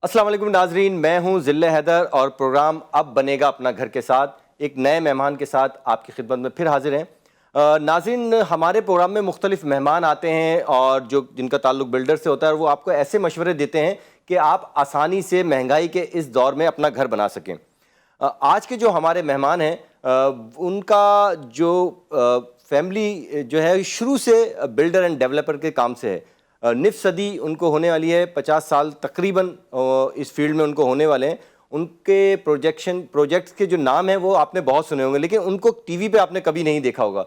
السلام علیکم ناظرین، میں ہوں ذل حیدر اور پروگرام اب بنے گا اپنا گھر کے ساتھ ایک نئے مہمان کے ساتھ آپ کی خدمت میں پھر حاضر ہیں۔ ناظرین، ہمارے پروگرام میں مختلف مہمان آتے ہیں اور جن کا تعلق بلڈر سے ہوتا ہے، اور وہ آپ کو ایسے مشورے دیتے ہیں کہ آپ آسانی سے مہنگائی کے اس دور میں اپنا گھر بنا سکیں۔ آج کے جو ہمارے مہمان ہیں ان کا جو فیملی جو ہے شروع سے بلڈر اینڈ ڈیولپر کے کام سے ہے۔ نصف صدی ان کو ہونے والی ہے، 50 سال تقریباً اس فیلڈ میں ان کو ہونے والے ہیں۔ ان کے پروجیکٹس کے جو نام ہیں وہ آپ نے بہت سنے ہوں گے، لیکن ان کو ٹی وی پہ آپ نے کبھی نہیں دیکھا ہوگا،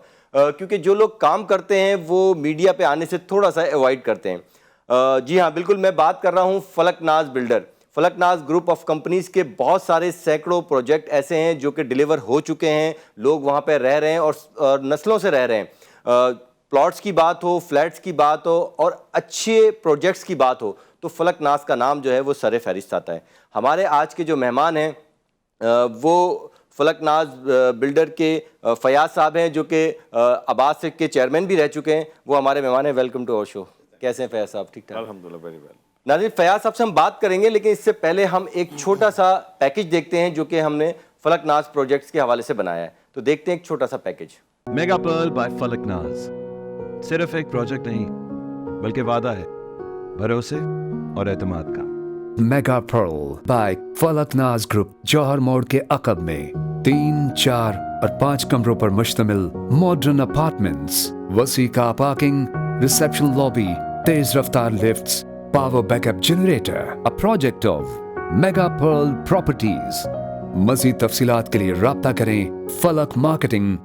کیونکہ جو لوگ کام کرتے ہیں وہ میڈیا پہ آنے سے تھوڑا سا اوائڈ کرتے ہیں۔ جی ہاں، بالکل، میں بات کر رہا ہوں Falak Naz builder. Falak Naz group of companies کے بہت سارے سینکڑوں پروجیکٹ ایسے ہیں جو کہ ڈیلیور ہو چکے ہیں، لوگ وہاں پہ رہ رہے ہیں اور نسلوں سے رہ رہے ہیں۔ پلاٹس کی بات ہو، فلیٹس کی بات ہو اور اچھے پروجیکٹس کی بات ہو تو فلک ناز کا نام جو ہے وہ سر فہرست آتا ہے۔ ہمارے آج کے جو مہمان ہیں وہ فلک ناز بلڈر کے فیاض صاحب ہیں، جو کہ عباس کے چیئرمین بھی رہ چکے ہیں۔ وہ ہمارے مہمان ہیں۔ ویلکم ٹو آور شو۔ کیسے ہیں فیاض صاحب؟ ٹھیک ٹھاک؟ الحمدللہ، ویری ویل۔ ناظرین، فیاض صاحب سے ہم بات کریں گے، لیکن اس سے پہلے ہم ایک چھوٹا سا پیکج دیکھتے ہیں جو کہ ہم نے فلک ناز پروجیکٹس کے حوالے سے بنایا ہے۔ تو دیکھتے ہیں ایک چھوٹا سا package. Mega pearl by Falak ناز صرف ایک پروجیکٹ نہیں بلکہ وعدہ ہے بھروسے اور اعتماد کا۔ Mega pearl by Falak Naz group, Johar Mor کے عقب میں 3، 4 اور 5 کمروں پر مشتمل ماڈرن اپارٹمنٹس، وسیع کار پارکنگ، ریسیپشن لابی، تیز رفتار lifts, power back up generator, a project of mega Pearl properties. مزید تفصیلات کے لیے رابطہ کریں فلک مارکیٹنگ۔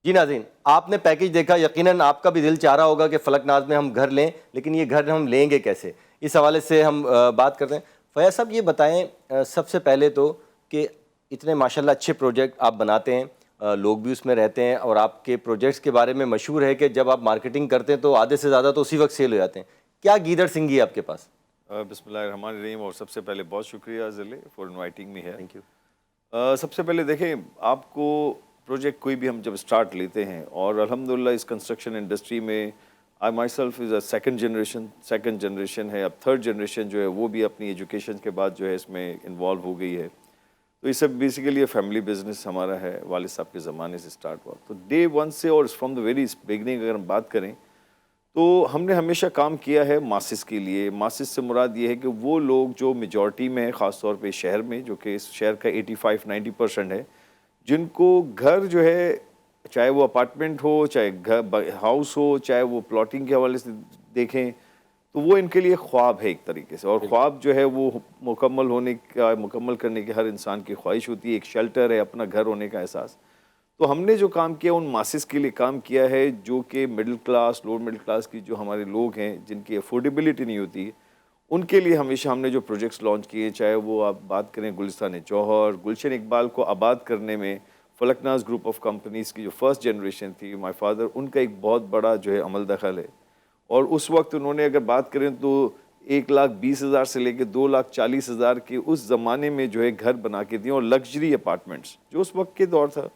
جی ناظرین، آپ نے پیکج دیکھا، یقیناً آپ کا بھی دل چاہ رہا ہوگا کہ فلک ناز میں ہم گھر لیں، لیکن یہ گھر ہم لیں گے کیسے؟ اس حوالے سے ہم بات کرتے ہیں۔ فیاض صاحب، یہ بتائیں سب سے پہلے تو کہ اتنے ماشاءاللہ اچھے پروجیکٹ آپ بناتے ہیں، لوگ بھی اس میں رہتے ہیں، اور آپ کے پروجیکٹس کے بارے میں مشہور ہے کہ جب آپ مارکیٹنگ کرتے ہیں تو آدھے سے زیادہ تو اسی وقت سیل ہو جاتے ہیں۔ کیا گیدڑ سنگھی ہے آپ کے پاس؟ بسم اللہ الرحمن الرحیم، اور سب سے پہلے بہت شکریہ ذلے فار انوائٹنگ می ہے۔ Thank you. سب سے پہلے دیکھیں، آپ کو پروجیکٹ کوئی بھی ہم جب اسٹارٹ لیتے ہیں، اور الحمدللہ اس کنسٹرکشن انڈسٹری میں I myself is a second generation ہے، اب تھرڈ جنریشن جو ہے وہ بھی اپنی ایجوکیشن کے بعد جو ہے اس میں انوالو ہو گئی ہے۔ تو یہ سب بیسیکلی فیملی بزنس ہمارا ہے، والد صاحب کے زمانے سے اسٹارٹ ہوا۔ تو ڈے ون سے اور فرام دا ویری بگننگ اگر ہم بات کریں تو ہم نے ہمیشہ کام کیا ہے ماسز کے لیے۔ ماسز سے مراد یہ ہے کہ وہ لوگ جو میجورٹی میں ہیں، خاص طور پہ شہر میں، جو کہ اس شہر کا 85-90% ہے، جن کو گھر جو ہے، چاہے وہ اپارٹمنٹ ہو، چاہے گھر ہاؤس ہو، چاہے وہ پلاٹنگ کے حوالے سے دیکھیں، تو وہ ان کے لیے خواب ہے ایک طریقے سے، اور خواب جو ہے وہ مکمل کرنے کی ہر انسان کی خواہش ہوتی ہے۔ ایک شیلٹر ہے، اپنا گھر ہونے کا احساس۔ تو ہم نے جو کام کیا ان ماسز کے لیے کام کیا ہے، جو کہ middle class, lower middle class کی جو ہمارے لوگ ہیں جن کی افورڈیبلٹی نہیں ہوتی، ان کے لیے ہمیشہ ہم نے جو پروجیکٹس لانچ کیے، چاہے وہ آپ بات کریں گلستان جوہر، گلشن اقبال کو آباد کرنے میں فلک ناز گروپ آف کمپنیز کی جو فرسٹ جنریشن تھی، مائی فادر، ان کا ایک بہت بڑا جو ہے عمل دخل ہے۔ اور اس وقت انہوں نے اگر بات کریں تو 1,20,000 سے لے کے 2,40,000 کے اس زمانے میں جو ہے گھر بنا کے دیے، اور لگژری اپارٹمنٹس جو اس وقت کے دور تھا،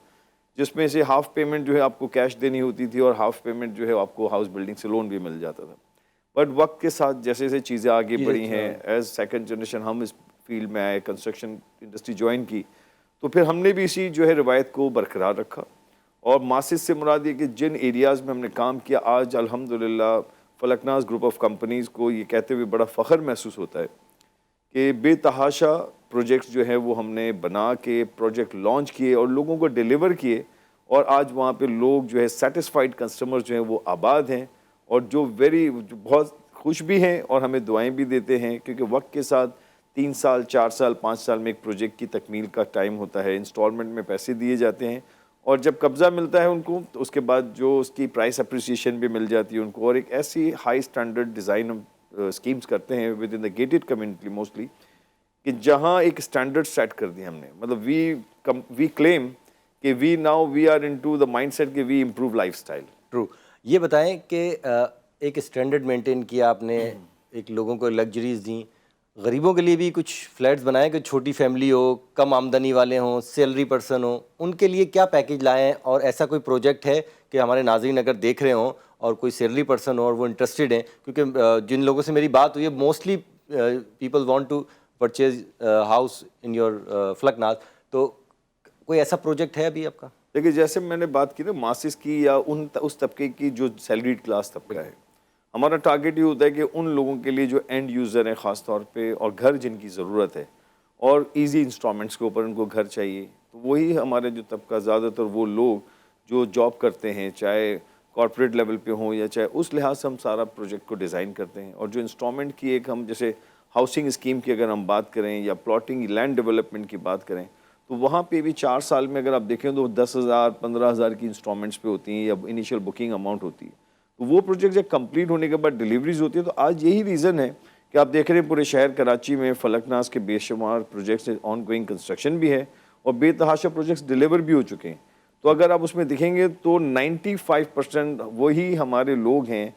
جس میں سے ہاف پیمنٹ جو ہے آپ کو کیش دینی ہوتی تھی، اور ہاف پیمنٹ جو ہے آپ کو ہاؤس بلڈنگ سے لون بھی مل جاتا تھا۔ بٹ وقت کے ساتھ جیسے جیسے چیزیں آگے بڑھی ہیں، ایز سیکنڈ جنریشن ہم اس فیلڈ میں آئے، کنسٹرکشن انڈسٹری جوائن کی، تو پھر ہم نے بھی اسی جو ہے روایت کو برقرار رکھا۔ اور ماسز سے مراد یہ کہ جن ایریاز میں ہم نے کام کیا، آج الحمدللہ فلک ناز گروپ آف کمپنیز کو یہ کہتے ہوئے بڑا فخر محسوس ہوتا ہے کہ بے تحاشا پروجیکٹس جو ہے وہ ہم نے بنا کے پروجیکٹ لانچ کیے اور لوگوں کو ڈیلیور کیے، اور آج وہاں پہ لوگ جو ہے سیٹسفائیڈ کسٹمر جو ہیں وہ آباد ہیں، اور جو بہت خوش بھی ہیں اور ہمیں دعائیں بھی دیتے ہیں، کیونکہ وقت کے ساتھ 3 سال، 4 سال، 5 سال میں ایک پروجیکٹ کی تکمیل کا ٹائم ہوتا ہے، انسٹالمنٹ میں پیسے دیے جاتے ہیں، اور جب قبضہ ملتا ہے ان کو تو اس کے بعد جو اس کی پرائس اپریسیشن بھی مل جاتی ہے ان کو، اور ایک ایسی ہائی اسٹینڈرڈ ڈیزائن اسکیمز کرتے ہیں with in the gated community mostly, کہ جہاں ایک اسٹینڈرڈ سیٹ کر دی ہم نے، مطلب وی کلیم کہ we are into the mindset کہ we improve lifestyle. True. یہ بتائیں کہ ایک اسٹینڈرڈ مینٹین کیا آپ نے، ایک لوگوں کو لگژریز دیں، غریبوں کے لیے بھی کچھ فلیٹس بنائے کہ چھوٹی فیملی ہو، کم آمدنی والے ہوں، سیلری پرسن ہوں، ان کے لیے کیا پیکج لائے ہیں؟ اور ایسا کوئی پروجیکٹ ہے کہ ہمارے ناظرین اگر دیکھ رہے ہوں اور کوئی سیلری پرسن ہو اور وہ انٹرسٹڈ ہیں، کیونکہ جن لوگوں سے میری بات ہوئی ہے mostly people want to purchase house in your Falaknaz. تو کوئی ایسا پروجیکٹ ہے ابھی آپ کا؟ دیکھیے جیسے میں نے بات کی نا ماسز کی یا اس طبقے کی جو سیلریڈ کلاس طبقہ ہے، ہمارا ٹارگیٹ یہ ہوتا ہے کہ ان لوگوں کے لیے جو اینڈ یوزر ہیں خاص طور پہ، اور گھر جن کی ضرورت ہے اور ایزی انسٹالمنٹس کے اوپر ان کو گھر چاہیے، تو وہی ہمارے جو طبقہ زیادہ تر وہ لوگ جو جاب کرتے ہیں، چاہے کارپوریٹ لیول پہ ہوں یا چاہے، اس لحاظ سے ہم سارا پروجیکٹ کو ڈیزائن کرتے ہیں. اور جو انسٹالمنٹ کی ایک ہم جیسے ہاؤسنگ اسکیم کی اگر ہم بات کریں یا پلاٹنگ لینڈ ڈیولپمنٹ کی بات کریں، تو وہاں پہ بھی 4 سال میں اگر آپ دیکھیں تو 10,000 15,000 کی انسٹالمنٹس پہ ہوتی ہیں یا انیشیل بکنگ اماؤنٹ ہوتی ہے. تو وہ پروجیکٹ جب کمپلیٹ ہونے کے بعد ڈیلیوریز ہوتی ہے. تو آج یہی ریزن ہے کہ آپ دیکھ رہے ہیں پورے شہر کراچی میں فلکناز کے بے شمار پروجیکٹس آن گوئنگ کنسٹرکشن بھی ہے اور بے تحاشا پروجیکٹس ڈیلیور بھی ہو چکے ہیں. تو اگر آپ اس میں دیکھیں گے تو 95% وہی ہمارے لوگ ہیں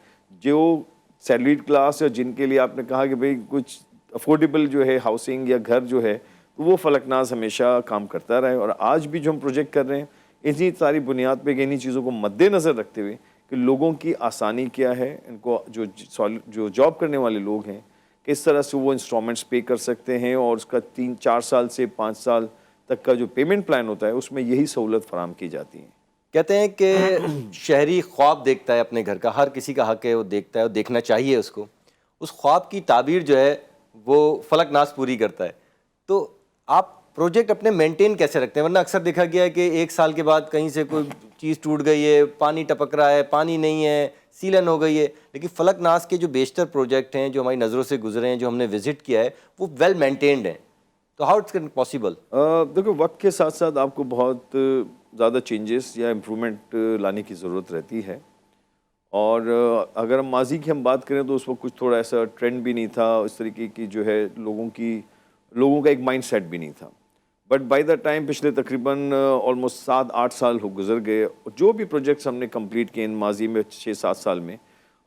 جو سیلریڈ کلاس، یا جن کے لیے آپ نے کہا کہ بھئی کچھ افورڈیبل جو ہے ہاؤسنگ یا گھر جو ہے، تو وہ فلکناز ہمیشہ کام کرتا رہے. اور آج بھی جو ہم پروجیکٹ کر رہے ہیں اسی ساری بنیاد پہ کہ انہی چیزوں کو مد نظر رکھتے ہوئے کہ لوگوں کی آسانی کیا ہے، ان کو جو جاب کرنے والے لوگ ہیں کس طرح سے وہ انسٹالمنٹس پے کر سکتے ہیں، اور اس کا 3-4 سال سے 5 سال تک کا جو پیمنٹ پلان ہوتا ہے اس میں یہی سہولت فراہم کی جاتی ہے. کہتے ہیں کہ شہری خواب دیکھتا ہے اپنے گھر کا، ہر کسی کا حق ہے وہ دیکھتا ہے اور دیکھنا چاہیے اس کو. اس خواب کی تعبیر جو ہے وہ فلکناز پوری کرتا ہے. تو آپ پروجیکٹ اپنے مینٹین کیسے رکھتے ہیں؟ ورنہ اکثر دیکھا گیا ہے کہ 1 سال کے بعد کہیں سے کوئی چیز ٹوٹ گئی ہے، پانی ٹپک رہا ہے، پانی نہیں ہے، سیلن ہو گئی ہے. لیکن فلکناز کے جو بیشتر پروجیکٹ ہیں جو ہماری نظروں سے گزرے ہیں، جو ہم نے وزٹ کیا ہے، وہ ویل مینٹینڈ ہیں. تو ہاؤ اٹس پاسبل؟ دیکھو وقت کے ساتھ ساتھ آپ کو بہت زیادہ چینجز یا امپرومنٹ لانے کی ضرورت رہتی ہے. اور اگر ہم ماضی کی ہم بات کریں تو اس وقت کچھ تھوڑا ایسا ٹرینڈ بھی نہیں تھا، اس طریقے کی جو ہے لوگوں کا ایک مائنڈ سیٹ بھی نہیں تھا. بٹ بائی دا ٹائم پچھلے تقریباً آلموسٹ 7-8 سال گزر گئے، جو بھی پروجیکٹس ہم نے کمپلیٹ کیے ان ماضی میں 6-7 سال میں،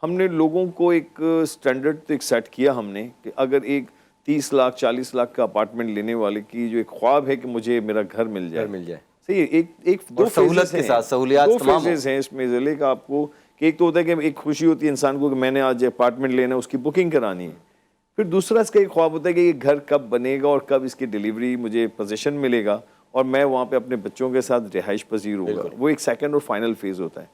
ہم نے لوگوں کو ایک اسٹینڈرڈ تو ایک سیٹ کیا ہم نے کہ اگر ایک 30 لاکھ 40 لاکھ کا اپارٹمنٹ لینے والے کی جو ایک خواب ہے کہ مجھے میرا گھر مل جائے، صحیح ہے، ایک 2 سہولت کے ساتھ سہولیات تمام ہیں اس میں ضلع کا. آپ کو کہ ایک تو ہوتا ہے کہ ایک خوشی ہوتی ہے انسان کو کہ میں نے آج اپارٹمنٹ لینا ہے، اس کی بکنگ کرانی ہے. پھر دوسرا اس کا ایک خواب ہوتا ہے کہ یہ گھر کب بنے گا اور کب اس کی ڈیلیوری مجھے پوزیشن ملے گا اور میں وہاں پہ اپنے بچوں کے ساتھ رہائش پذیر ہوں گا. وہ ایک سیکنڈ اور فائنل فیز ہوتا ہے.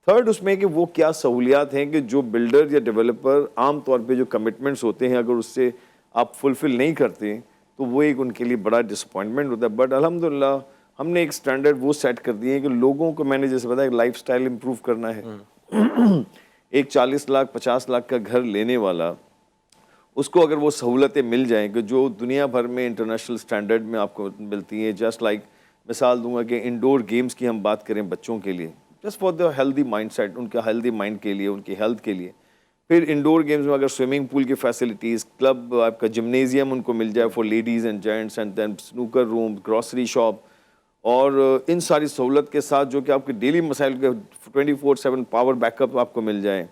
تھرڈ اس میں کہ وہ کیا سہولیات ہیں کہ جو بلڈر یا ڈیولپر عام طور پہ جو کمٹمنٹس ہوتے ہیں اگر اس سے آپ فلفل نہیں کرتے تو وہ ایک ان کے لیے بڑا ڈس اپوائنٹمنٹ ہوتا ہے. بٹ الحمدللہ ہم نے ایک سٹینڈرڈ وہ سیٹ کر دیے ہیں کہ لوگوں کو، میں نے جیسے بتایا، لائف سٹائل امپروو کرنا ہے. ایک 40 لاکھ 50 لاکھ کا گھر لینے والا، اس کو اگر وہ سہولتیں مل جائیں کہ جو دنیا بھر میں انٹرنیشنل سٹینڈرڈ میں آپ کو ملتی ہیں، جسٹ لائک مثال دوں گا کہ انڈور گیمز کی ہم بات کریں بچوں کے لیے، just for the healthy mindset, ان کا ہیلدی مائنڈ کے لیے، ان کی ہیلتھ کے لیے. پھر انڈور گیمز میں اگر سوئمنگ پول کی فیسلٹیز، کلب، آپ کا جمنیزیم ان کو مل جائے for ladies and gents, and then snooker room, grocery shop, اور ان ساری سہولت کے ساتھ جو کہ آپ کے ڈیلی مسائل کے 24/7 پاور بیک اپ آپ کو مل جائیں.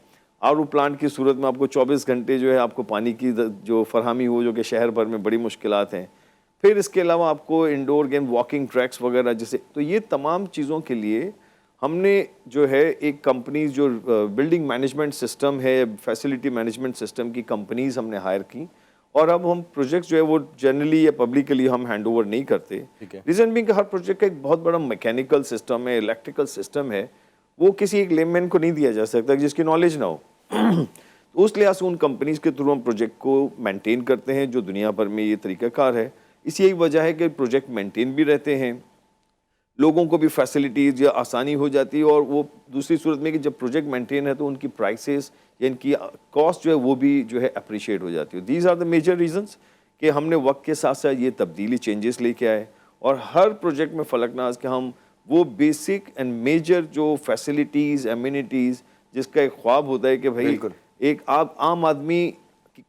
RO پلانٹ کی صورت میں آپ کو 24 گھنٹے جو ہے آپ کو پانی کی جو فراہمی ہو، جو کہ شہر بھر میں بڑی مشکلات ہیں. پھر اس کے علاوہ آپ کو انڈور گیم، واکنگ ٹریکس وغیرہ جیسے، تو یہ تمام چیزوں کے لیے ہم نے جو ہے ایک کمپنیز جو بلڈنگ مینجمنٹ سسٹم ہے، فیسلٹی مینجمنٹ سسٹم کی کمپنیز ہم نے ہائر کی. اور اب ہم پروجیکٹس جو ہے وہ جنرلی یا پبلکلی ہم ہینڈ اوور نہیں کرتے. ریزن بھی کہ ہر پروجیکٹ کا ایک بہت بڑا میکینیکل سسٹم ہے، الیکٹریکل سسٹم ہے، وہ کسی ایک لیم مین کو نہیں دیا جا سکتا جس کی نالج نہ ہو. تو اس لحاظ سے ان کمپنیز کے تھرو ہم پروجیکٹ کو مینٹین کرتے ہیں، جو دنیا بھر میں یہ طریقہ کار ہے. اسی ایک وجہ ہے کہ پروجیکٹ مینٹین بھی رہتے ہیں، لوگوں کو بھی فیسلٹیز یا آسانی ہو جاتی ہے. اور وہ دوسری صورت میں کہ جب پروجیکٹ مینٹین ہے تو ان کی پرائسز یا ان کی کاسٹ جو ہے وہ بھی جو ہے اپریشیٹ ہو جاتی ہے. These are the major reasons کہ ہم نے وقت کے ساتھ ساتھ یہ تبدیلی چینجز لے کے آئے. اور ہر پروجیکٹ میں فلکناز کے ہم وہ بیسک اینڈ میجر جو فیسلٹیز، ایمینٹیز، جس کا ایک خواب ہوتا ہے کہ بھائی ایک عام آدمی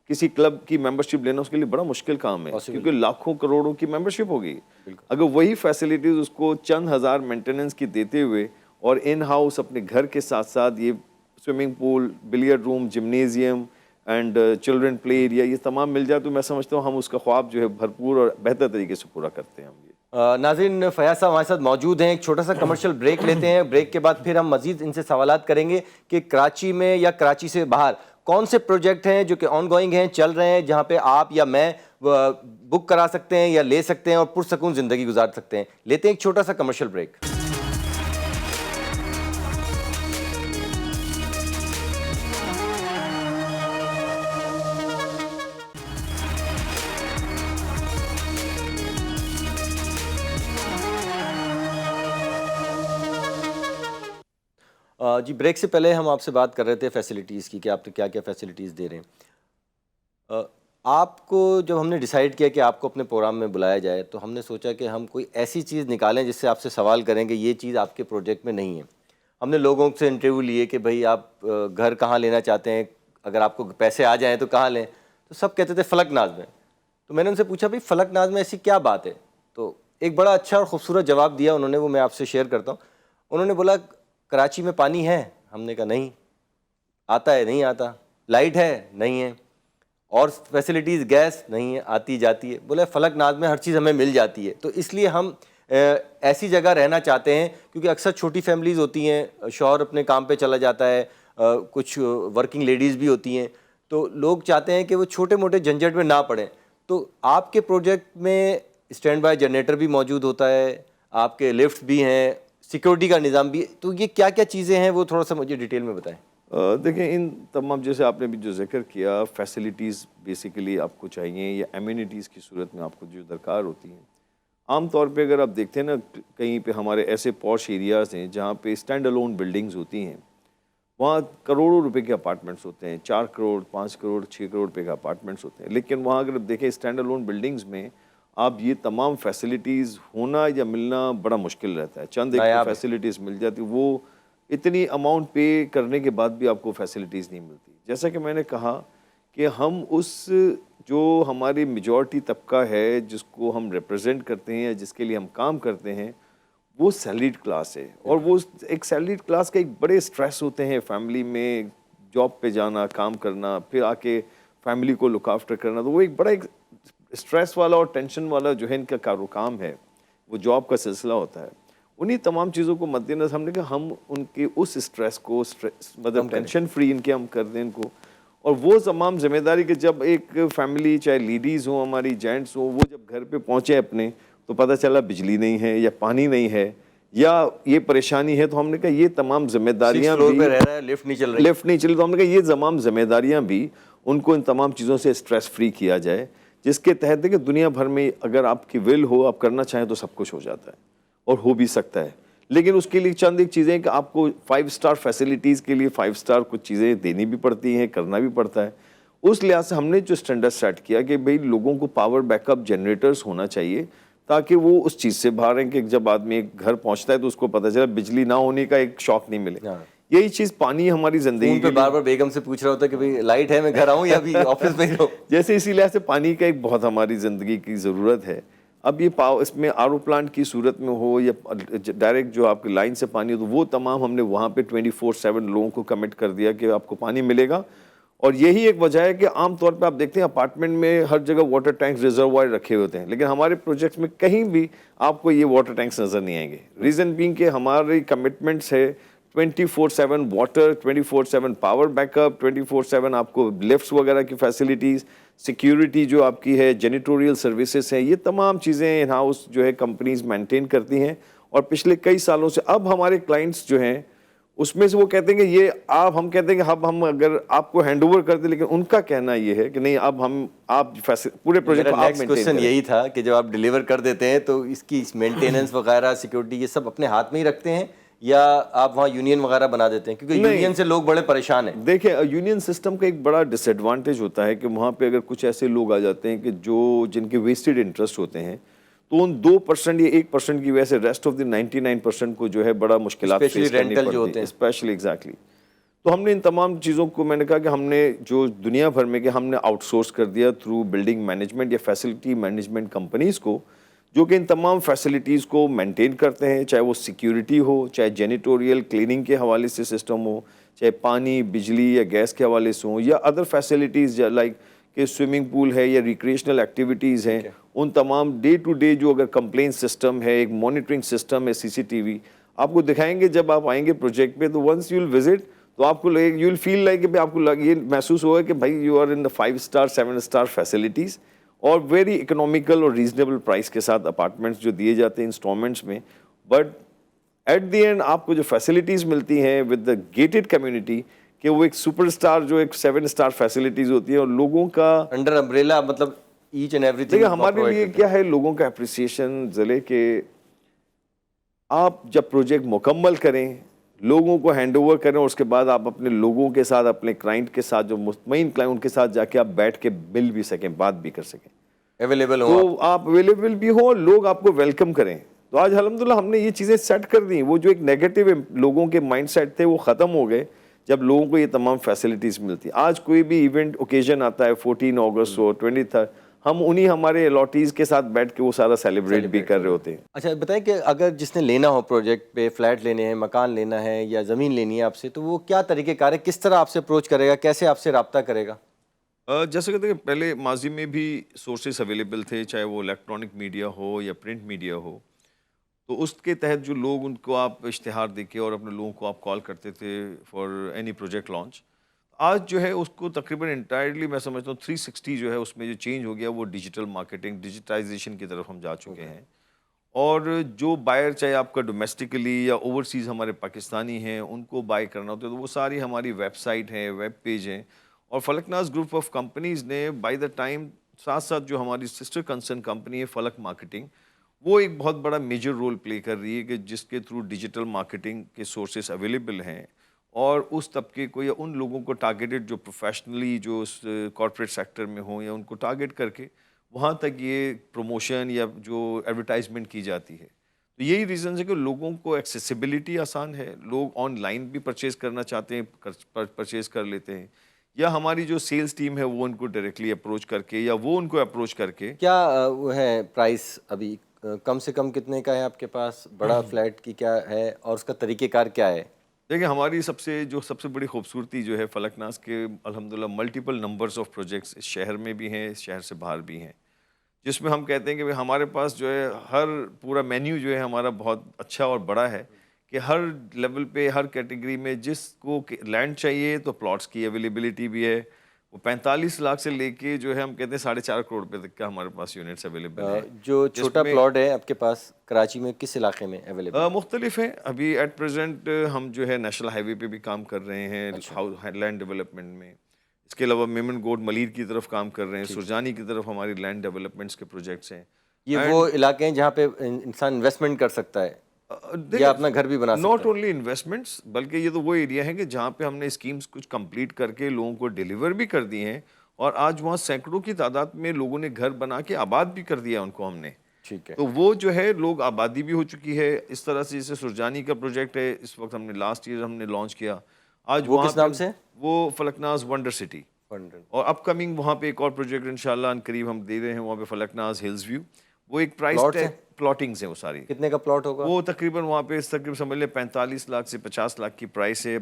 کسی کلب کی ممبرشپ لینا اس کے لیے بڑا مشکل کام ہے، کیونکہ لاکھوں کروڑوں کی ممبرشپ ہوگی. اگر وہی فیسلٹیز اس کو چند ہزار مینٹیننس کی دیتے ہوئے اور ان ہاؤس اپنے گھر کے ساتھ ساتھ یہ swimming pool, billiard room, gymnasium and children play area یہ تمام مل جائے تو میں سمجھتا ہوں ہم اس کا خواب جو ہے بھرپور اور بہتر طریقے سے پورا کرتے ہیں. ناظرین، فیاض صاحب ہمارے ساتھ موجود ہیں. ایک چھوٹا سا کمرشل بریک لیتے ہیں. بریک کے بعد پھر ہم مزید ان سے سوالات کریں گے کہ کراچی میں یا کراچی سے باہر کون سے پروجیکٹ ہیں جو کہ آن گوئنگ ہیں، چل رہے ہیں، جہاں پہ آپ یا میں بک کرا سکتے ہیں یا لے سکتے ہیں اور پرسکون زندگی گزار سکتے ہیں. لیتے ہیں ایک چھوٹا سا کمرشل بریک. جی بریک سے پہلے ہم آپ سے بات کر رہے تھے فیسلٹیز کی کہ آپ کیا کیا فیسلٹیز دے رہے ہیں. آپ کو جب ہم نے ڈیسائیڈ کیا کہ آپ کو اپنے پروگرام میں بلایا جائے تو ہم نے سوچا کہ ہم کوئی ایسی چیز نکالیں جس سے آپ سے سوال کریں کہ یہ چیز آپ کے پروجیکٹ میں نہیں ہے. ہم نے لوگوں سے انٹرویو لیے کہ بھئی آپ گھر کہاں لینا چاہتے ہیں, اگر آپ کو پیسے آ جائیں تو کہاں لیں, تو سب کہتے تھے فلک ناز میں. تو میں نے ان سے پوچھا بھئی فلک ناز میں ایسی کیا بات ہے, تو ایک بڑا اچھا اور خوبصورت جواب دیا انہوں نے, وہ میں آپ سے شیئر کرتا ہوں. انہوں نے بولا کراچی میں پانی ہے؟ ہم نے کہا نہیں. آتا ہے؟ نہیں آتا. لائٹ ہے؟ نہیں ہے. اور فیسلٹیز گیس نہیں ہے, آتی جاتی ہے. بولے فلک ناز میں ہر چیز ہمیں مل جاتی ہے. تو اس لیے ہم ایسی جگہ رہنا چاہتے ہیں, کیونکہ اکثر چھوٹی فیملیز ہوتی ہیں, شوہر اپنے کام پہ چلا جاتا ہے, کچھ ورکنگ لیڈیز بھی ہوتی ہیں, تو لوگ چاہتے ہیں کہ وہ چھوٹے موٹے جھنجھٹ میں نہ پڑیں. تو آپ کے پروجیکٹ میں اسٹینڈ بائی جنریٹر بھی موجود ہوتا ہے, آپ کے لفٹ بھی ہیں, سیکورٹی کا نظام بھی. تو یہ کیا کیا چیزیں ہیں وہ تھوڑا سا مجھے ڈیٹیل میں بتائیں. دیکھیں ان تمام, جیسے آپ نے بھی جو ذکر کیا, فیسلٹیز بیسیکلی آپ کو چاہیے یا ایمینٹیز کی صورت میں آپ کو جو درکار ہوتی ہیں. عام طور پہ اگر آپ دیکھتے ہیں نا, کہیں پہ ہمارے ایسے پوش ایریاز ہیں جہاں پہ اسٹینڈ الون بلڈنگز ہوتی ہیں, وہاں کروڑوں روپے کے اپارٹمنٹس ہوتے ہیں, 4 کروڑ 5 کروڑ 6 کروڑ روپے کے اپارٹمنٹس ہوتے ہیں. لیکن وہاں اگر آپ دیکھیں اسٹینڈ الون بلڈنگز میں آپ یہ تمام فیسلٹیز ہونا یا ملنا بڑا مشکل رہتا ہے. چند ایک فیسلٹیز مل جاتی, وہ اتنی اماؤنٹ پے کرنے کے بعد بھی آپ کو فیسلٹیز نہیں ملتی. جیسا کہ میں نے کہا کہ ہم اس جو ہماری میجورٹی طبقہ ہے جس کو ہم ریپرزینٹ کرتے ہیں یا جس کے لیے ہم کام کرتے ہیں, وہ سیلریڈ کلاس ہے. اور وہ ایک سیلریڈ کلاس کا ایک بڑے سٹریس ہوتے ہیں فیملی میں, جاب پہ جانا, کام کرنا, پھر آ کے فیملی کو لک آفٹر کرنا. تو وہ ایک بڑا ایک اسٹریس والا اور ٹینشن والا جو ہے ان کا کام ہے, وہ جاب کا سلسلہ ہوتا ہے. انہی تمام چیزوں کو مد نظر ہم نے کہا ہم ان کے اس اسٹریس کو مطلب ٹینشن فری ان کے ہم کر دیں ان کو. اور وہ تمام ذمہ داری کہ جب ایک فیملی چاہے لیڈیز ہوں, ہماری جینٹس ہوں, وہ جب گھر پہ پہنچے اپنے تو پتہ چلا بجلی نہیں ہے یا پانی نہیں ہے یا یہ پریشانی ہے, تو ہم نے کہا یہ تمام ذمہ داریاں بھی, لفٹ نہیں چل رہی, تو ہم نے کہا یہ تمام ذمہ داریاں بھی ان کو ان تمام چیزوں سے اسٹریس فری کیا جائے, جس کے تحت کہ دنیا بھر میں اگر آپ کی ول ہو, آپ کرنا چاہیں تو سب کچھ ہو جاتا ہے اور ہو بھی سکتا ہے. لیکن اس کے لیے چند ایک چیزیں کہ آپ کو 5 اسٹار فیسلٹیز کے لیے 5 اسٹار کچھ چیزیں دینی بھی پڑتی ہیں, کرنا بھی پڑتا ہے. اس لحاظ سے ہم نے جو اسٹینڈرڈ سیٹ کیا کہ بھئی لوگوں کو پاور بیک اپ جنریٹرز ہونا چاہیے, تاکہ وہ اس چیز سے باہر ہیں کہ جب آدمی ایک گھر پہنچتا ہے تو اس کو پتہ چلا بجلی نہ ہونے کا ایک شوق نہیں ملے. یہی چیز پانی ہماری زندگی پہ بار بار بیگم سے پوچھ رہا ہوتا ہے کہ بھئی لائٹ ہے, میں گھر آؤں یا ابھی آفس میں ہی رہوں. جیسے اسی لحاظ سے پانی کا ایک بہت ہماری زندگی کی ضرورت ہے. اب یہ اس میں آر او پلانٹ کی صورت میں ہو یا ڈائریکٹ جو آپ کی لائن سے پانی ہو, تو وہ تمام ہم نے وہاں پہ 24/7 لوگوں کو کمٹ کر دیا کہ آپ کو پانی ملے گا. اور یہی ایک وجہ ہے کہ عام طور پہ آپ دیکھتے ہیں اپارٹمنٹ میں ہر جگہ واٹر ٹینک ریزروائر رکھے ہوتے ہیں, لیکن ہمارے پروجیکٹس میں کہیں بھی آپ کو یہ واٹر ٹینکس نظر نہیں آئیں گے. ریزن بینگ کہ ہماری کمٹمنٹس ہے 24/7 واٹر, 24/7 پاور بیک اپ, 24/7 آپ کو لفٹس وغیرہ کی فیسلٹیز, سیکیورٹی جو آپ کی ہے, جینیٹوریل سروسز ہیں, یہ تمام چیزیں ان ہاؤس جو ہے کمپنیز مینٹین کرتی ہیں. اور پچھلے کئی سالوں سے اب ہمارے کلائنٹس جو ہیں اس میں سے وہ کہتے ہیں کہ یہ آپ, ہم کہتے ہیں کہ اب ہم اگر آپ کو ہینڈ اوور کر دیں, لیکن ان کا کہنا یہ ہے کہ نہیں, اب ہم آپ پورے پروجیکٹ کو آپ مینٹین کریں. یہی تھا کہ جب آپ ڈیلیور کر دیتے ہیں تو اس کی مینٹیننس وغیرہ, سیکورٹی, یہ سب اپنے ہاتھ میں ہی رکھتے ہیں یا آپ وہاں یونین وغیرہ بنا دیتے ہیں؟ کیونکہ یونین سے لوگ بڑے پریشان ہیں. دیکھیں یونین سسٹم کا ایک بڑا ڈس ایڈوانٹیج ہوتا ہے کہ وہاں پہ اگر کچھ ایسے لوگ آ جاتے ہیں کہ جو جن کے ویسٹڈ انٹرسٹ ہوتے ہیں, تو ان 2% یا 1% کی وجہ سے ریسٹ آف دی 99% کو جو ہے بڑا مشکلات فیس کرنی پڑتی ہیں, اسپیشلی ایگزیکٹلی. تو ہم نے ان تمام چیزوں کو, میں نے کہا کہ ہم نے جو دنیا بھر میں کہ ہم نے آؤٹ سورس کر دیا تھرو بلڈنگ مینجمنٹ یا فیسلٹی مینجمنٹ کمپنیز کو, جو کہ ان تمام فیسلٹیز کو مینٹین کرتے ہیں, چاہے وہ سیکیورٹی ہو, چاہے جینیٹوریل کلیننگ کے حوالے سے سسٹم ہو, چاہے پانی, بجلی یا گیس کے حوالے سے ہوں, یا ادر فیسلٹیز لائک کہ سوئمنگ پول ہے یا ریکریشنل ایکٹیویٹیز ہیں, ان تمام ڈے ٹو ڈے جو اگر کمپلین سسٹم ہے, ایک مانیٹرنگ سسٹم ہے, CCTV آپ کو دکھائیں گے جب آپ آئیں گے پروجیکٹ پہ. تو ونس یو ول وزٹ تو آپ کو یو ول فیل لائک کہ آپ کو یہ محسوس ہوگا کہ بھائی you are in the 5 star 7 star facilities. اور ویری اکنامیکل اور ریزنیبل پرائس کے ساتھ اپارٹمنٹس جو دیے جاتے ہیں انسٹالمنٹس میں. بٹ ایٹ دی اینڈ آپ کو جو فیسلٹیز ملتی ہیں ود دا گیٹڈ کمیونٹی, کہ وہ ایک سپر اسٹار جو ایک 7 اسٹار فیسلٹیز ہوتی ہیں, اور لوگوں کا انڈر امبریلا, مطلب ایچ اینڈ ایوری دیکھیں ہمارے لیے کیا ہے لوگوں کا اپریسیشن ضلع کہ آپ جب پروجیکٹ مکمل کریں, لوگوں کو ہینڈ اوور کریں, اور اس کے بعد آپ اپنے لوگوں کے ساتھ, اپنے کلائنٹ کے ساتھ جو مطمئن کلائنٹ, ان کے ساتھ جا کے آپ بیٹھ کے مل بھی سکیں, بات بھی کر سکیں, اویلیبل ہوں, تو آپ اویلیبل بھی ہوں, لوگ آپ کو ویلکم کریں. تو آج الحمدللہ ہم نے یہ چیزیں سیٹ کر دی. وہ جو ایک نیگیٹو لوگوں کے مائنڈ سیٹ تھے وہ ختم ہو گئے جب لوگوں کو یہ تمام فیسلٹیز ملتی. آج کوئی بھی ایونٹ اوکیزن آتا ہے 14 اگست ہو 23, ہم انہی ہمارے الاٹیز کے ساتھ بیٹھ کے وہ سارا سیلیبریٹ بھی کر رہے ہوتے ہیں. اچھا بتائیں کہ اگر جس نے لینا ہو پروجیکٹ پہ, فلیٹ لینے ہیں, مکان لینا ہے یا زمین لینی ہے آپ سے, تو وہ کیا طریقہ کار ہے, کس طرح آپ سے اپروچ کرے گا, کیسے آپ سے رابطہ کرے گا؟ جیسے کہتے ہیں کہ پہلے ماضی میں بھی سورسز اویلیبل تھے, چاہے وہ الیکٹرانک میڈیا ہو یا پرنٹ میڈیا ہو, تو اس کے تحت جو لوگ ان کو آپ اشتہار دے کے اور اپنے لوگوں کو آپ کال کرتے تھے فار اینی پروجیکٹ لانچ. آج جو ہے اس کو تقریباً انٹائرلی میں سمجھتا ہوں 360 جو ہے اس میں جو چینج ہو گیا وہ ڈیجیٹل مارکیٹنگ, ڈیجیٹائزیشن کی طرف ہم جا چکے ہیں. اور جو بائر چاہے آپ کا ڈومیسٹکلی یا اوورسیز ہمارے پاکستانی ہیں, ان کو بائی کرنا ہوتا ہے, تو وہ ساری ہماری ویب سائٹ ہیں, ویب پیج ہیں. اور فلکناز گروپ آف کمپنیز نے بائی دا ٹائم ساتھ ساتھ جو ہماری سسٹر کنسرن کمپنی ہے فلک مارکیٹنگ, وہ ایک بہت بڑا میجر رول پلے کر رہی ہے کہ جس کے تھرو ڈیجیٹل مارکیٹنگ کے سورسز اویلیبل ہیں, اور اس طبقے کو یا ان لوگوں کو ٹارگیٹڈ جو پروفیشنلی جو اس کارپوریٹ سیکٹر میں ہوں, یا ان کو ٹارگیٹ کر کے وہاں تک یہ پروموشن یا جو ایڈورٹائزمنٹ کی جاتی ہے. تو یہی ریزنز ہے کہ لوگوں کو ایکسیسیبلٹی آسان ہے, لوگ آن لائن بھی پرچیز کرنا چاہتے ہیں, پرچیز کر لیتے ہیں, یا ہماری جو سیلز ٹیم ہے وہ ان کو ڈائریکٹلی اپروچ کر کے یا وہ ان کو اپروچ کر کے. کیا وہ ہے پرائس ابھی کم سے کم کتنے کا ہے آپ کے پاس, بڑا فلیٹ کی کیا ہے, اور اس کا طریقہ کار کیا ہے؟ دیکھیں ہماری سب سے بڑی خوبصورتی جو ہے فلکناز کے الحمدللہ ملٹیپل نمبرز آف پروجیکٹس اس شہر میں بھی ہیں, اس شہر سے باہر بھی ہیں, جس میں ہم کہتے ہیں کہ ہمارے پاس جو ہے ہر پورا مینیو جو ہے ہمارا بہت اچھا اور بڑا ہے, کہ ہر لیول پہ ہر کیٹیگری میں جس کو لینڈ چاہیے تو پلاٹس کی اویلیبلٹی بھی ہے. وہ 45 لاکھ سے لے کے جو ہے ہم کہتے ہیں 4.5 کروڑ روپے تک کا ہمارے پاس یونٹس اویلیبل ہیں. جو چھوٹا پلاٹ ہے آپ کے پاس کراچی میں کس علاقے میں اویلیبل؟ مختلف ہیں. ابھی ایٹ پریزنٹ ہم جو ہے نیشنل ہائی وے پہ بھی کام کر رہے ہیں لینڈ ڈیولپمنٹ میں. اس کے علاوہ میمن گوڈ ملیر کی طرف کام کر رہے ہیں, سرجانی کی طرف ہماری لینڈ ڈیولپمنٹس کے پروجیکٹس ہیں. یہ وہ علاقے ہیں جہاں پہ انسان انویسٹمنٹ کر سکتا ہے یا اپنا گھر بھی بنا سکتا ہے؟ ناٹ اونلی انویسٹمنٹس, بلکہ یہ تو وہ ایریا ہے کہ جہاں پہ ہم نے اسکیمز کچھ کمپلیٹ کر کے لوگوں کو ڈیلیور بھی کر دی ہیں, اور آج وہاں سینکڑوں کی تعداد میں لوگوں نے گھر بنا کے آباد بھی کر دیا ان کو ہم نے. ٹھیک ہے, تو وہ جو ہے لوگ آبادی بھی ہو چکی ہے. اس طرح سے جیسے سرجانی کا پروجیکٹ ہے, اس وقت ہم نے لاسٹ ایئر ہم نے لانچ کیا. آج وہ کس نام سے؟ وہ فلکناز ونڈر سٹی. اور اپ کمنگ وہاں پہ ایک اور پروجیکٹ انشاءاللہ ان قریب ہم دے رہے ہیں, وہاں پہ فلکناز ہلز ویو. وہ ایک پرائس پلاٹنگز ہیں وہ ساری. کتنے کا پلاٹ ہوگا وہ تقریباً وہاں پہ تقریباً سمجھ لیں 45 لاکھ سے 50 لاکھ کی پرائس ہے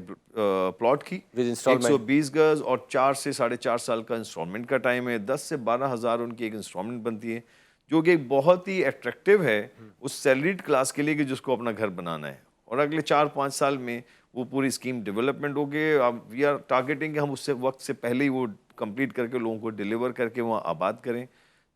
پلاٹ کی, 120 گز, اور 4 سے 4.5 سال کا انسٹالمنٹ کا ٹائم ہے. 10 سے 12 ہزار ان کی ایک انسٹالمنٹ بنتی ہے, جو کہ ایک بہت ہی اٹریکٹیو ہے اس سیلریڈ کلاس کے لیے کہ جس کو اپنا گھر بنانا ہے. اور اگلے 4-5 سال میں وہ پوری اسکیم ڈیولپمنٹ ہوگی. اب وی آر ٹارگیٹنگ کہ ہم اس سے وقت سے پہلے ہی وہ کمپلیٹ کر کے لوگوں کو ڈیلیور کر کے وہاں آباد کریں,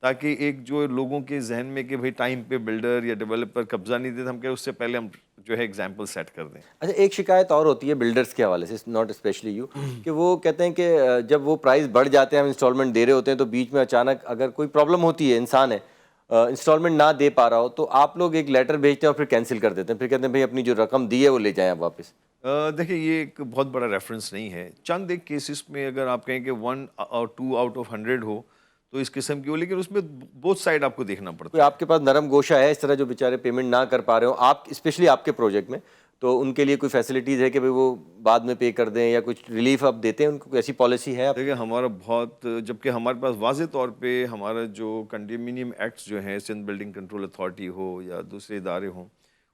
تاکہ ایک جو لوگوں کے ذہن میں کہ بھئی ٹائم پہ بلڈر یا ڈیولپر قبضہ نہیں دیتے, ہم کہ اس سے پہلے ہم جو ہے ایگزامپل سیٹ کر دیں. اچھا, ایک شکایت اور ہوتی ہے بلڈرز کے حوالے سے, ناٹ اسپیشلی یو, کہ وہ کہتے ہیں کہ جب وہ پرائز بڑھ جاتے ہیں, ہم انسٹالمنٹ دے رہے ہوتے ہیں, تو بیچ میں اچانک اگر کوئی پرابلم ہوتی ہے, انسان ہے انسٹالمنٹ نہ دے پا رہا ہو, تو آپ لوگ ایک لیٹر بھیجتے ہیں اور پھر کینسل کر دیتے ہیں, پھر کہتے ہیں بھائی اپنی جو رقم دی ہے وہ لے جائیں آپ واپس. دیکھیں یہ ایک بہت بڑا ریفرنس نہیں ہے. چند ایک کیسز میں اگر آپ کہیں کہ 1 اور 2 آؤٹ آف 100 ہو تو اس قسم کی ہو, لیکن اس میں بہت سائڈ آپ کو دیکھنا پڑتا ہے. آپ کے پاس نرم گوشہ ہے اس طرح جو بیچارے پیمنٹ نہ کر پا رہے ہوں, آپ اسپیشلی آپ کے پروجیکٹ میں, تو ان کے لیے کوئی فیسلٹیز ہے کہ بھئی وہ بعد میں پے کر دیں, یا کچھ ریلیف آپ دیتے ہیں ان کو, ایسی پالیسی ہے؟ دیکھیں ہمارا بہت, جبکہ ہمارے پاس واضح طور پہ ہمارا جو کنڈیمینیم ایکٹس جو ہیں, سندھ بلڈنگ کنٹرول اتھارٹی ہو یا دوسرے ادارے ہوں,